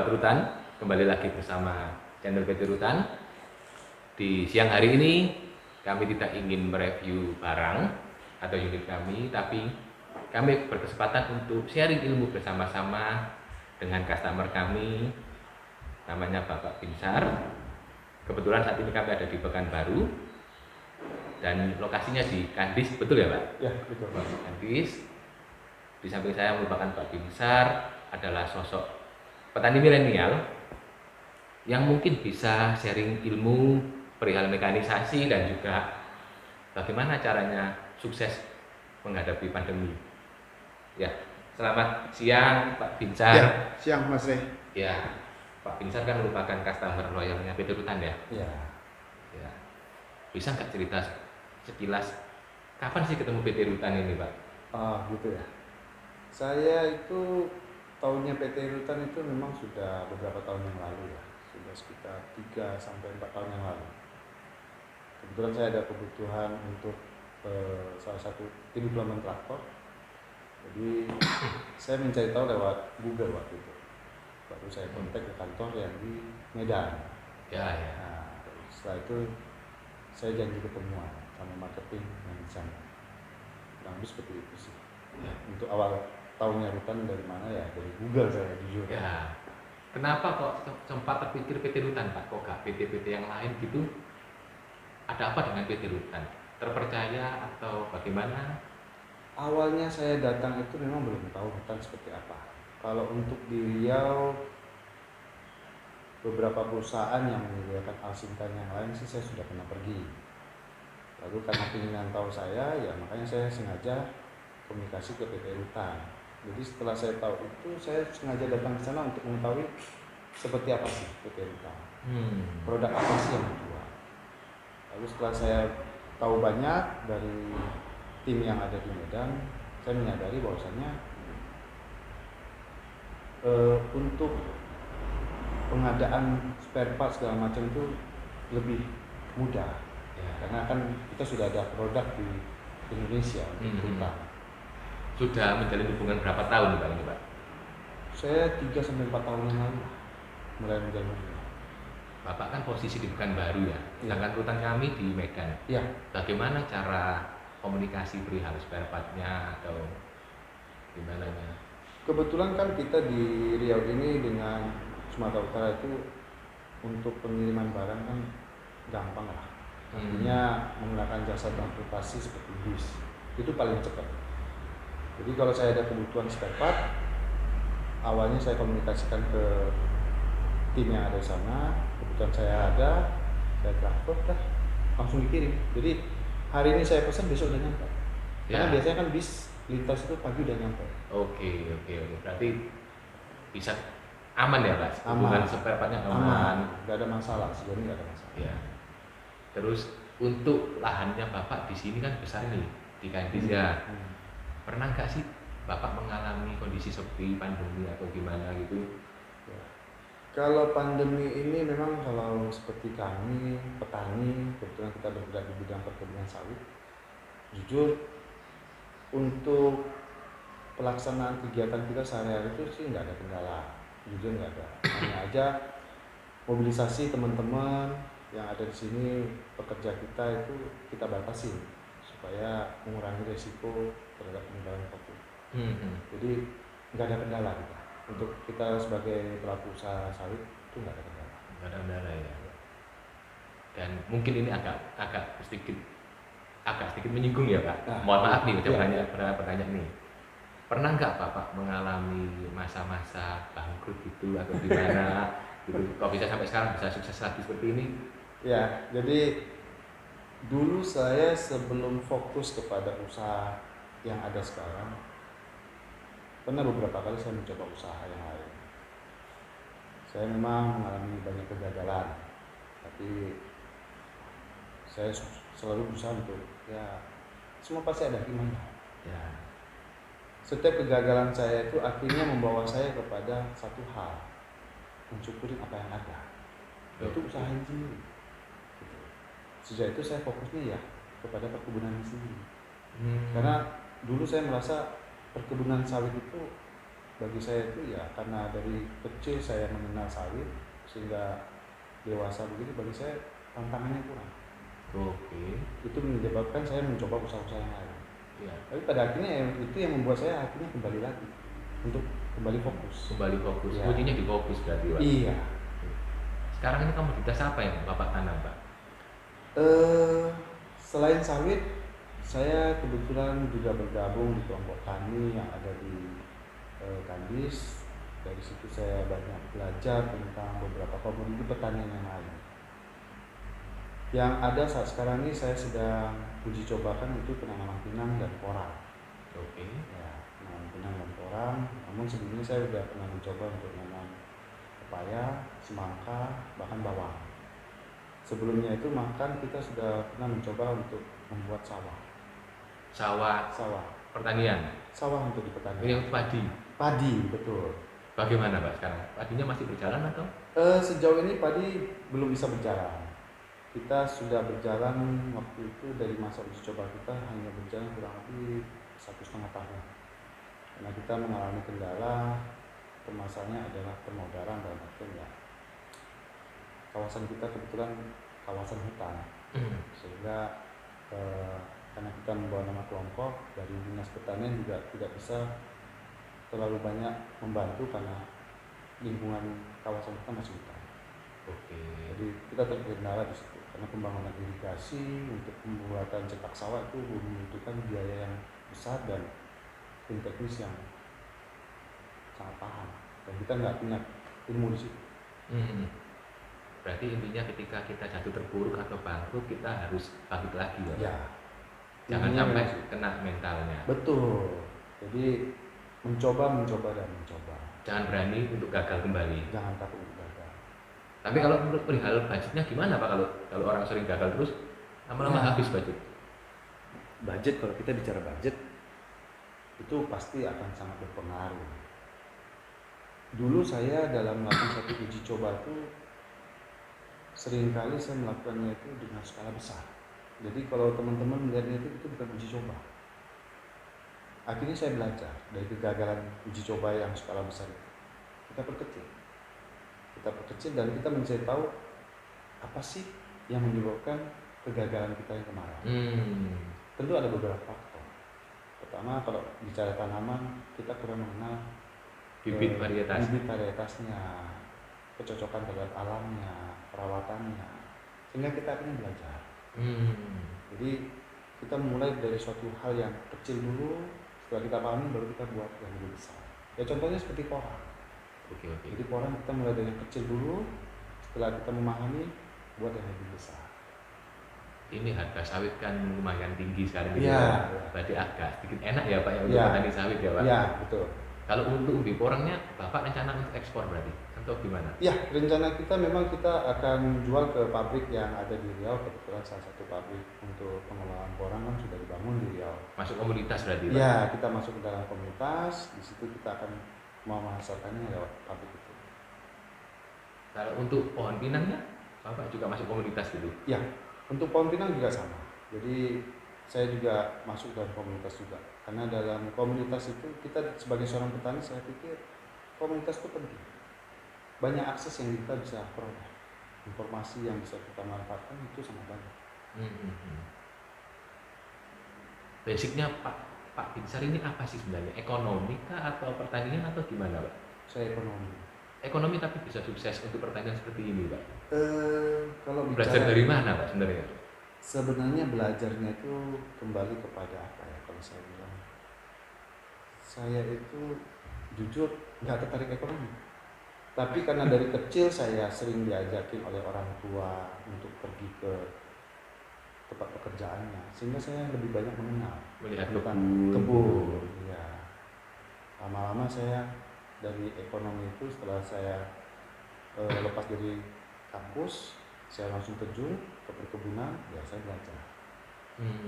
Sobat Rutan, kembali lagi bersama channel PT Rutan. Di siang hari ini kami tidak ingin mereview barang atau unit kami, tapi kami berkesempatan untuk sharing ilmu bersama-sama dengan customer kami, namanya Bapak Binsar. Kebetulan saat ini kami ada di Pekanbaru dan lokasinya di Kandis, betul ya Pak? Ya, betul Pak. Kandis. Di samping saya merupakan Pak Binsar adalah sosok petani milenial yang mungkin bisa sharing ilmu perihal mekanisasi dan juga bagaimana caranya sukses menghadapi pandemi. Ya, selamat siang Pak Binsar. Ya, siang Mas Rey. Ya, Pak Binsar kan merupakan customer loyalnya PT Rutan ya. Ya. Ya. Bisa nggak cerita sekilas kapan sih ketemu PT Rutan ini Pak? Gitu ya. Saya itu tahunnya PT Rutan itu memang sudah beberapa tahun yang lalu ya. Sudah sekitar 3-4 tahun yang lalu. Kebetulan saya ada kebutuhan untuk salah satu tim deployment traktor. Jadi saya mencari tahu lewat Google waktu itu. Baru saya kontak ke kantor yang di Medan. Ya. Nah, setelah itu saya janji ketemuan sama marketing yang di sana. Kurang lebih seperti itu sih. Ya. Untuk awal tahunnya Rutan dari mana ya? Dari Google saya jujur. Ya. Kenapa kok sempat terpikir PT Rutan Pak? Kok gak PT-PT yang lain gitu? Ada apa dengan PT Rutan? Terpercaya atau bagaimana? Awalnya saya datang itu memang belum tahu Rutan seperti apa. Kalau untuk di Riau, beberapa perusahaan yang menyediakan alsintan yang lain sih saya sudah pernah pergi. Lalu karena keinginan tahu saya, ya makanya saya sengaja komunikasi ke PT Rutan. Jadi setelah saya tahu itu, saya sengaja datang ke sana untuk mengetahui seperti apa sih PT Rutan. Produk apa sih yang dijual. Lalu setelah saya tahu banyak dari tim yang ada di Medan, saya menyadari bahwasanya untuk pengadaan spare part segala macam itu lebih mudah. Ya. Karena kan kita sudah ada produk di Indonesia untuk Rutan. Sudah menjalin hubungan berapa tahun Pak ini Pak? Saya 3-4 tahun yang lalu mulai menjalin hubungan. Bapak kan posisi di Pekanbaru ya, sedangkan Rutan kami di Medan. Ya. Bagaimana cara komunikasi perihal spare part-nya atau gimana ya? Kebetulan kan kita di Riau ini dengan Sumatera Utara itu untuk pengiriman barang kan gampang lah. Artinya menggunakan jasa transportasi seperti bis itu paling cepat. Jadi kalau saya ada kebutuhan spare part, awalnya saya komunikasikan ke tim yang ada di sana. Kebutuhan saya ada, saya transport dah, langsung dikirim. Jadi hari ini saya pesan, besok udah nyampe. Karena biasanya kan bis lintas itu pagi udah nyampe. Oke. Berarti bisa aman ya Pak? Hubungan spare part-nya aman. Gak ada masalah, sejauh ini gak ada masalah. Ya. Terus untuk lahannya Bapak di sini kan besar nih di Kandis ya. Pernah nggak sih Bapak mengalami kondisi seperti pandemi atau gimana gitu? Ya. Kalau pandemi ini memang kalau seperti kami petani, kebetulan kita bergerak di bidang perkebunan sawit, jujur untuk pelaksanaan kegiatan kita sehari-hari itu sih nggak ada kendala, jujur nggak ada. Hanya aja mobilisasi teman-teman yang ada di sini pekerja kita itu kita batasi supaya mengurangi resiko terhadap penyebaran COVID. Jadi nggak ada kendala kita. Untuk kita sebagai pelaku usaha sawit itu nggak ada kendala. Nggak ada kendala ya. Dan mungkin ini agak sedikit menyinggung ya Pak. Mohon maaf nih, pertanyaan nih. Pernah nggak Bapak mengalami masa-masa bangkrut gitu atau gimana? Gitu. Kok bisa sampai sekarang bisa sukses lagi seperti ini? Ya, jadi dulu saya sebelum fokus kepada usaha yang ada sekarang, pernah beberapa kali saya mencoba usaha yang lain. Saya memang mengalami banyak kegagalan, tapi saya selalu berusaha untuk ya semua pasti ada hikmahnya. Ya. Setiap kegagalan saya itu akhirnya membawa saya kepada satu hal, mensyukuri apa yang ada, yaitu usaha ini sendiri. Gitu. Sejak itu saya fokusnya ya kepada perkebunan ini sendiri. Karena dulu saya merasa perkebunan sawit itu bagi saya itu ya karena dari kecil saya mengenal sawit sehingga dewasa begini, bagi saya tantangannya kurang. Oke. Itu menyebabkan saya mencoba usaha-usaha yang lain. Ya. Tapi pada akhirnya itu yang membuat saya akhirnya kembali lagi untuk kembali fokus. Kembali fokus. Ya. Kuncinya di fokus berarti, Pak. Iya. Sekarang ini komoditas apa yang Bapak tanam, Pak? Selain sawit, saya kebetulan juga bergabung di kelompok tani yang ada di Kandis. Dari situ saya banyak belajar tentang beberapa komoditi pertanian yang lain. Yang ada saat sekarang ini saya sedang uji cobakan itu penanaman pinang dan porang. Oke. Ya, penanaman pinang dan porang. Namun sebelumnya saya sudah pernah mencoba untuk menanam pepaya, semangka, bahkan bawang. Sebelumnya itu makan kita sudah pernah mencoba untuk membuat sawah. Sawah pertanian. Sawah untuk di pertanian. Ini padi. Padi, betul. Bagaimana, Pak, sekarang? Padinya masih berjalan atau? Sejauh ini padi belum bisa berjalan. Kita sudah berjalan waktu itu dari masa uji coba kita hanya berjalan kurang lebih 1,5 tahun. Karena kita mengalami kendala, permasalahannya adalah permodalan dan artinya kawasan kita kebetulan kawasan hutan, sehingga karena kita membawa nama kelompok dari dinas pertanian juga tidak bisa terlalu banyak membantu karena lingkungan kawasan kita masih hutan. Oke. Jadi kita terkendala di situ karena pembangunan irigasi untuk pembuatan cetak sawah itu membutuhkan biaya yang besar dan tim teknis yang sangat paham dan kita nggak punya ilmu di situ. Berarti intinya ketika kita jatuh terpuruk atau bangkrut kita harus bangkit lagi, Pak. Ya. Jangan sampai kena mentalnya. Betul. Jadi mencoba dan mencoba. Jangan berani untuk gagal kembali. Jangan takut untuk gagal. Tapi kalau menurut perihal budgetnya gimana, Pak, kalau orang sering gagal terus lama-lama habis budget? Budget, kalau kita bicara budget itu pasti akan sangat berpengaruh. Dulu saya dalam melakukan satu uji coba itu seringkali saya melakukannya itu dengan skala besar. Jadi kalau teman-teman melihatnya itu bukan uji coba. Akhirnya saya belajar dari kegagalan uji coba yang skala besar itu. Kita perkecil dan kita mencari tahu apa sih yang menyebabkan kegagalan kita yang kemarin. Tentu ada beberapa faktor. Pertama, kalau bicara tanaman, kita kurang mengenal bibit varietasnya, kecocokan terhadap alamnya, perawatannya, sehingga kita akan belajar. Jadi kita mulai dari suatu hal yang kecil dulu, setelah kita pahami baru kita buat yang lebih besar. Ya contohnya seperti porang. Oke. Jadi porang kita mulai dari yang kecil dulu, setelah kita memahami buat yang lebih besar. Ini harga sawit kan lumayan tinggi sekarang ini. Ya. Berarti agak sedikit enak ya, Pak, ya, untuk petani sawit ya, Pak? Iya, betul. Kalau untuk umbi porangnya, Bapak rencana untuk ekspor berarti? Atau gimana? Ya, rencana kita memang kita akan jual ke pabrik yang ada di Riau. Kebetulan salah satu pabrik untuk pengelolaan porang kan sudah dibangun di Riau. Masuk komunitas berarti, Pak? Ya, kita masuk ke dalam komunitas. Di situ kita akan memasarkannya lewat pabrik itu. Kalau untuk pohon pinangnya, Bapak juga masuk komunitas gitu? Ya, untuk pohon pinang juga sama. Jadi saya juga masuk dalam komunitas juga. Karena dalam komunitas itu kita sebagai seorang petani, saya pikir komunitas itu penting. Banyak akses yang kita bisa peroleh, informasi yang bisa kita manfaatkan itu sangat banyak. Basicnya Pak Binsar ini apa sih sebenarnya? Ekonomi kah atau pertanian atau gimana, Pak? Saya ekonomi. Ekonomi tapi bisa sukses untuk pertanian seperti ini, Pak? Kalau belajar dari mana, Pak, sebenarnya? Sebenarnya belajarnya itu kembali kepada apa ya, kalau saya bilang. Saya itu jujur nggak tertarik ekonomi. Tapi karena dari kecil saya sering diajakin oleh orang tua untuk pergi ke tempat pekerjaannya, sehingga saya lebih banyak mengenal. Melihat kebun. Ya. Lama-lama saya dari ekonomi itu setelah saya lepas dari kampus, saya langsung terjun ke perkebunan, ya saya belajar.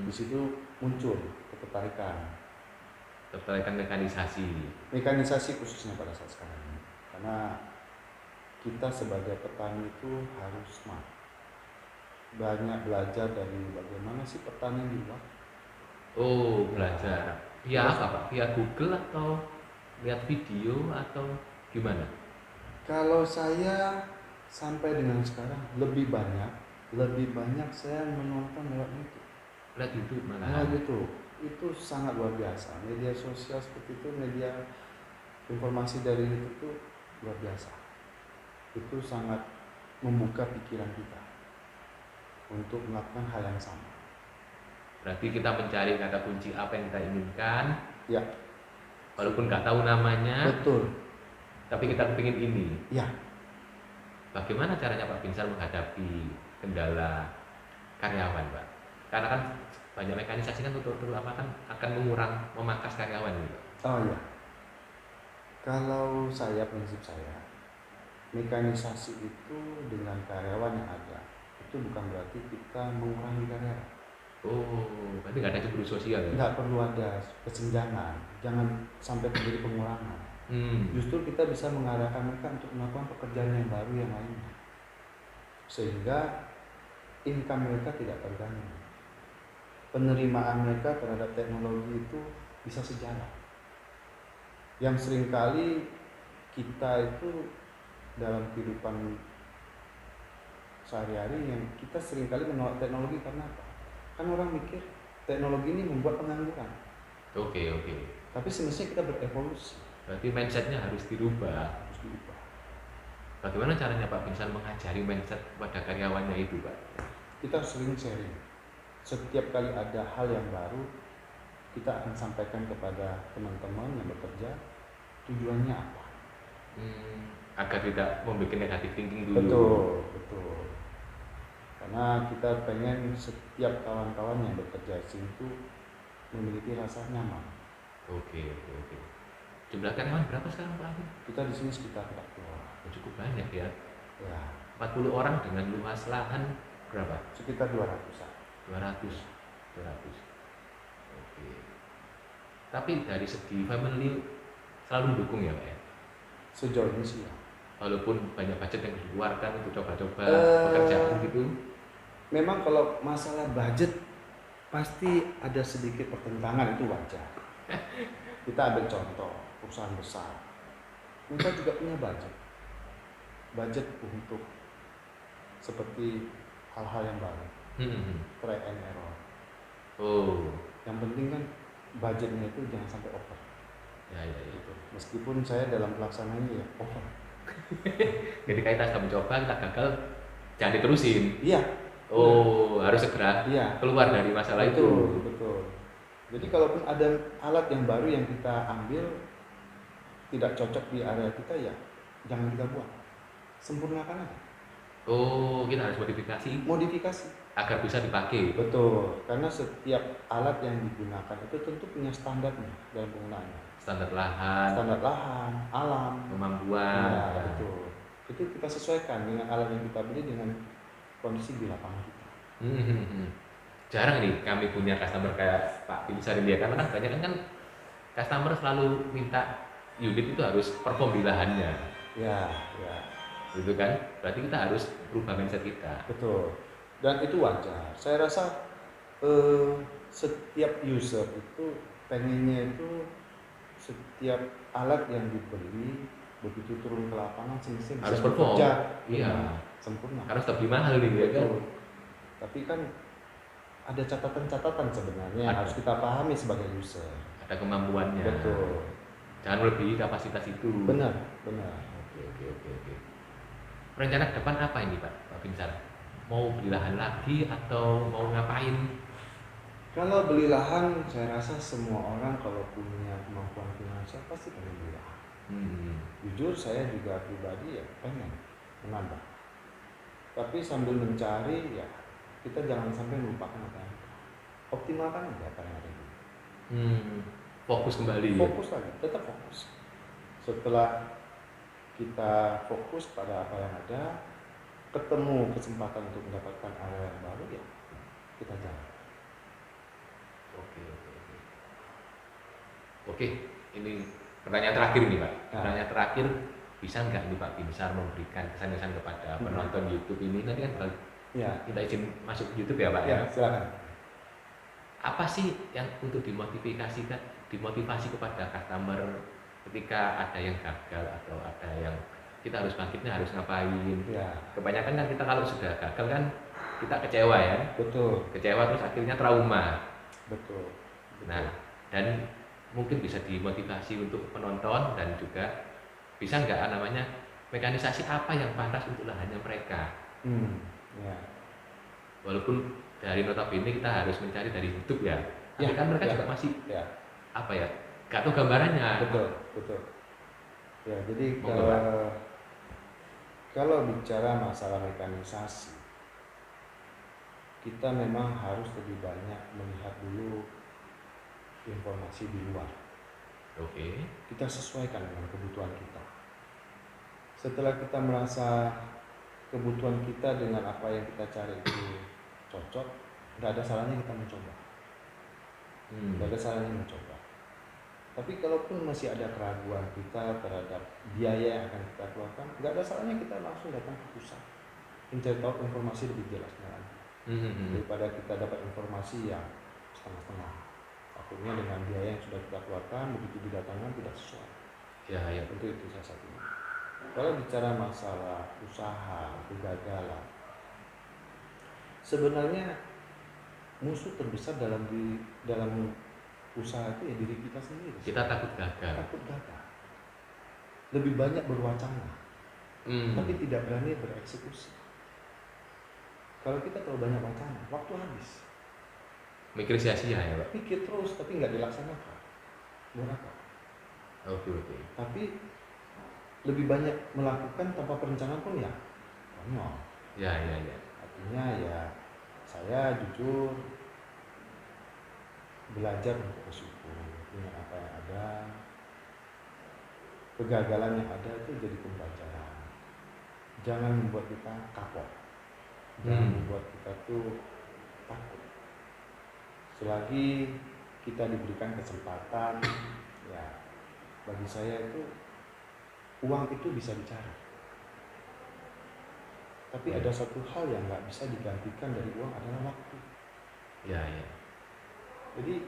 Di situ muncul ketertarikan mekanisasi khususnya pada saat sekarang ini. Karena kita sebagai petani itu harus smart, banyak belajar dari bagaimana sih pertanian di luar. Belajar via apa, Pak? Via Google atau lihat video atau gimana? Kalau saya sampai dengan sekarang lebih banyak saya menonton lewat YouTube. Lihat YouTube Lewat malahan. YouTube itu sangat luar biasa. Media sosial seperti itu, media informasi dari YouTube itu luar biasa. Itu sangat membuka pikiran kita untuk melakukan hal yang sama. Berarti kita mencari kata kunci apa yang kita inginkan, Ya, walaupun nggak tahu namanya, betul. tapi kita kepingin ini. Ya, Bagaimana caranya Pak Binsar menghadapi kendala karyawan, Pak? Karena kan banyak mekanisasi kan terutama kan akan memangkas karyawan gitu. oh ya. Kalau prinsip saya, mekanisasi itu dengan karyawan yang ada, itu bukan berarti kita mengurangi karyawan. Oh, berarti nggak ada cemburu sosial ya? Nggak perlu ada kesenjangan, jangan sampai terjadi pengurangan. Justru kita bisa mengarahkan mereka untuk melakukan pekerjaan yang baru yang lainnya, sehingga income mereka tidak terganggu, penerimaan mereka terhadap teknologi itu bisa sejalan. Yang seringkali kita itu dalam kehidupan sehari-hari yang kita seringkali menolak teknologi karena apa? Kan orang mikir teknologi ini membuat pengangguran. Oke. Tapi semestinya kita berevolusi. Berarti mindsetnya harus dirubah. Bagaimana caranya Pak Binsar mengajari mindset pada karyawannya itu, Pak? Kita sering sharing. Setiap kali ada hal yang baru, kita akan sampaikan kepada teman-teman yang bekerja tujuannya apa. Agar tidak membuat negatif thinking dulu. Betul. Karena kita pengen setiap kawan-kawan yang bekerja di sini itu memiliki rasa nyaman. Oke. Jumlah karyawan berapa sekarang Pak? Kita di sini sekitar 40 orang. Cukup banyak ya. Ya. 40 orang dengan luas lahan berapa? Sekitar 200-an. 200. Oke. Tapi dari segi family selalu dukung ya, Pak ya? Sejauh ini sih ya. Walaupun banyak budget yang dikeluarkan untuk coba-coba pekerjaan gitu. Memang kalau masalah budget pasti ada sedikit pertentangan, itu wajar. Kita ambil contoh perusahaan besar, mereka juga punya budget untuk seperti hal-hal yang baru, try and error. Yang penting kan budgetnya itu jangan sampai over. Ya. Gitu. Meskipun saya dalam pelaksanaannya ya over. Jadi kita sudah mencoba, kita gagal, jangan diterusin. Iya. Harus segera keluar dari masalah itu. Betul. Jadi kalaupun ada alat yang baru yang kita ambil tidak cocok di area kita, ya jangan kita buang, sempurnakan aja. Kita harus modifikasi agar bisa dipakai. Betul, karena setiap alat yang digunakan itu tentu punya standarnya dalam penggunaannya. Standar lahan, alam, kemampuan. Ya, betul. Itu kita sesuaikan dengan alat yang kita beli dengan kondisi di lapangan kita. Jarang nih kami punya customer kayak Pak Binsar ini ya, karena kan banyak kan customer selalu minta unit itu harus perform di lahannya. Ya. Gitu kan? Berarti kita harus berubah mindset kita. Betul. Dan itu wajar. Saya rasa setiap user itu pengennya itu setiap alat yang dibeli begitu turun ke lapangan semestinya harus bisa perform. Iya. Sempurna. Harus lebih mahal nih ya kan. Tapi kan ada catatan-catatan sebenarnya yang harus kita pahami sebagai user. Ada kemampuannya. Betul. Jangan melebihi kapasitas itu. Benar. Oke. Rencana ke depan apa ini Pak Binsar? Mau beli lahan lagi atau mau ngapain? Kalau beli lahan, saya rasa semua orang kalau punya kemampuan finansial pasti pengen beli lahan. Jujur saya juga pribadi ya pengen menambah. Tapi sambil mencari ya kita jangan sampai melupakan apa yang ada. Optimalkan aja apa yang ada. Fokus kembali. Fokus lagi, tetap fokus. Setelah kita fokus pada apa yang ada, ketemu kesempatan untuk mendapatkan area yang baru ya kita jalan. Oke, ini pertanyaan terakhir nih Pak. Pertanyaan terakhir, bisa nggak ini Pak Binsar memberikan kesan-kesan kepada penonton YouTube ini? Nanti kan kita izin masuk YouTube ya Pak ya. Silakan. Apa sih yang untuk dimotivasi kepada customer ketika ada yang gagal atau ada yang kita harus bangkitnya harus ngapain. Ya, Kebanyakan kan kita kalau sudah gagal kan kita kecewa ya, betul, kecewa terus akhirnya trauma. betul, Nah, betul. dan mungkin bisa dimotivasi untuk penonton dan juga bisa nggak namanya mekanisasi apa yang pantas untuk lahannya mereka. Hmm, ya, Walaupun dari notabene kita harus mencari dari YouTube ya, ya, tapi kan mereka ya, juga masih ya, apa ya, nggak tahu gambarannya. betul, betul. Ya, jadi Monggo Pak. kalau bicara masalah mekanisasi, kita memang harus lebih banyak melihat dulu informasi di luar. Oke. Kita sesuaikan dengan kebutuhan kita. Setelah kita merasa kebutuhan kita dengan apa yang kita cari itu cocok, nggak ada salahnya kita mencoba. Nggak ada salahnya mencoba. Tapi kalaupun masih ada keraguan kita terhadap biaya yang akan kita keluarkan, nggak ada salahnya kita langsung datang ke pusat mencari tahu informasi lebih jelasnya lagi. Daripada kita dapat informasi yang setengah-setengah, takutnya dengan biaya yang sudah kita keluarkan begitu didatangkan tidak sesuai. Ya, ya. Tentu itu salah satunya. Kalau bicara masalah usaha, kegagalan, sebenarnya musuh terbesar dalam usaha itu ya diri kita sendiri. Kita takut gagal. Takut gagal. Lebih banyak berwacana, tapi tidak berani bereksekusi. Kalau kita terlalu banyak wacana, waktu habis. Mikir sia-sia ya Pak. Pikir terus tapi nggak dilaksanakan. Buat apa? Oke. Tapi lebih banyak melakukan tanpa perencanaan pun ya konyol. Ya. Artinya ya saya jujur belajar untuk bersyukur dengan apa yang ada. Kegagalan yang ada itu jadi pembelajaran. Jangan membuat kita kapok. Jangan membuat kita tuh takut. Selagi kita diberikan kesempatan, ya bagi saya itu uang itu bisa dicari. Tapi ada satu hal yang nggak bisa digantikan dari uang adalah waktu. Ya. Jadi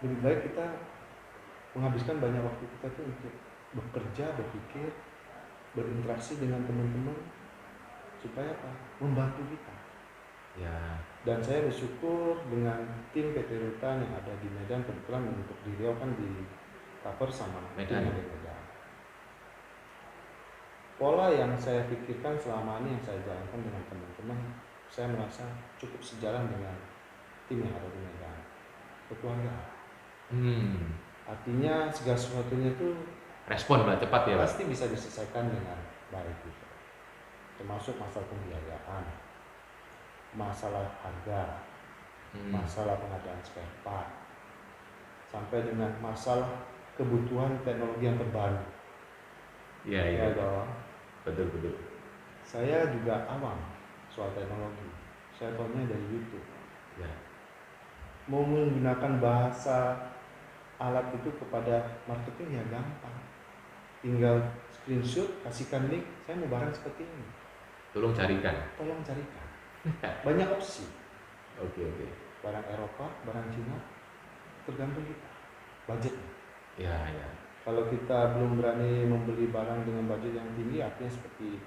lebih baik kita menghabiskan banyak waktu kita tuh untuk bekerja, berpikir, berinteraksi dengan teman-teman supaya apa? Membantu kita. Ya. Dan saya bersyukur dengan tim PT Rutan yang ada di Medan, kebetulan untuk di Riau kan di cover sama Medan. tim yang di Medan. Pola yang saya pikirkan selama ini yang saya jalankan dengan teman-teman, saya merasa cukup sejalan dengan tim yang ada di Medan. Kekeluargaan. Artinya segala sesuatunya itu Respon Pak cepat ya Pak. pasti bisa diselesaikan dengan baik gitu. Termasuk masalah pembiayaan, masalah harga, masalah pengadaan spare part, sampai dengan masalah kebutuhan teknologi yang terbaru. Iya. Dong. Betul. Saya juga awam soal teknologi. Saya tahunya dari YouTube. Ya. Mau menggunakan bahasa alat itu kepada marketing ya gampang. Tinggal screenshot, kasihkan link, saya mau barang seperti ini. Tolong carikan. Banyak opsi. Oke. Barang Eropa, barang Cina, tergantung kita. Budgetnya. Ya. Kalau kita belum berani membeli barang dengan budget yang tinggi, artinya seperti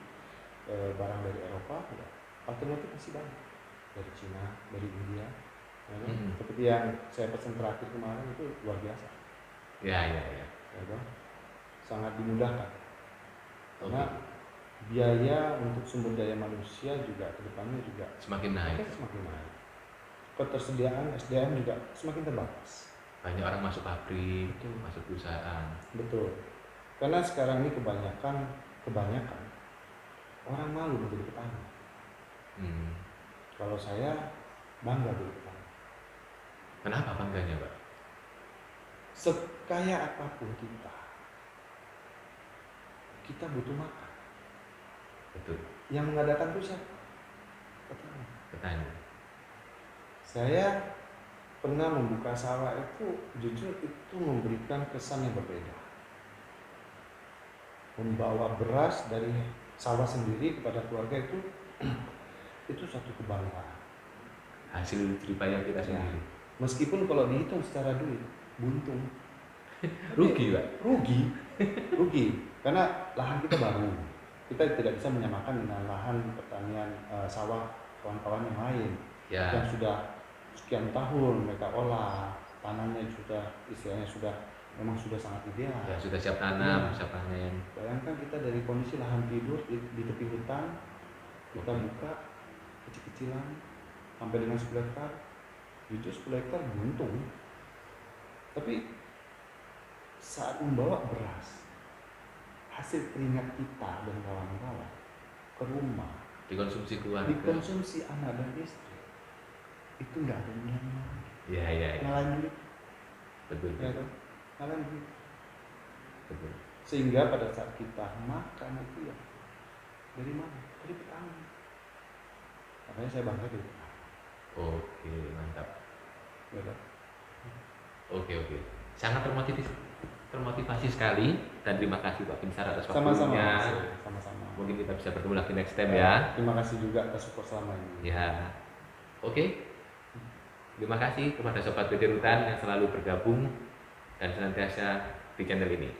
barang dari Eropa, ya, alternatif masih banyak. Dari Cina, dari India. Seperti yang saya pesan terakhir kemarin itu luar biasa. Ya. Sangat dimudahkan. Karena biaya untuk sumber daya manusia juga kedepannya juga semakin naik. Ketersediaan SDM juga semakin terbatas. Banyak orang masuk pabrik, masuk perusahaan. Betul. Karena sekarang ini kebanyakan orang malu menjadi petani. Kalau saya bangga jadi petani. Kenapa bangganya Pak? Sekaya apapun kita butuh makan. Betul. Yang mengadakan itu siapa? Petani. Saya pernah membuka sawah itu, jujur itu memberikan kesan yang berbeda. Membawa beras dari sawah sendiri kepada keluarga itu satu kebanggaan. Hasil jeripaya kita sendiri. Meskipun kalau dihitung secara duit buntung. Rugi, Pak. Rugi karena lahan kita baru, kita tidak bisa menyamakan dengan lahan pertanian sawah kawan-kawan yang lain Ya, yang sudah sekian tahun mereka olah tanahnya, sudah istilahnya memang sudah sangat ideal. ya sudah siap tanam, siap panen. Bayangkan kita dari kondisi lahan tidur di tepi hutan, kita buka kecil-kecilan sampai dengan 10 hektar, jujur 10 hektar buntung. Tapi saat membawa beras, hasil keringat kita dan kawan-kawan ke rumah, Dikonsumsi keluarga. dikonsumsi anak dan istri, itu nggak ada nilainya. Ya, ya, ya. Ngalahin duit, Betul, ya betul. kan? Ngalahin duit. Betul. Sehingga pada saat kita makan itu ya dari mana? Dari petani. Makanya saya bangga dari petani. Oke, mantap. Ya kan? Oke. Sangat termotivasi sekali, dan terima kasih Pak Binsar atas Sama-sama. waktunya. Sama-sama. Mungkin kita bisa bertemu lagi next time ya. Terima kasih juga atas support selama ini. Ya. Oke. Terima kasih kepada Sobat PT Rutan yang selalu bergabung dan senantiasa di channel ini.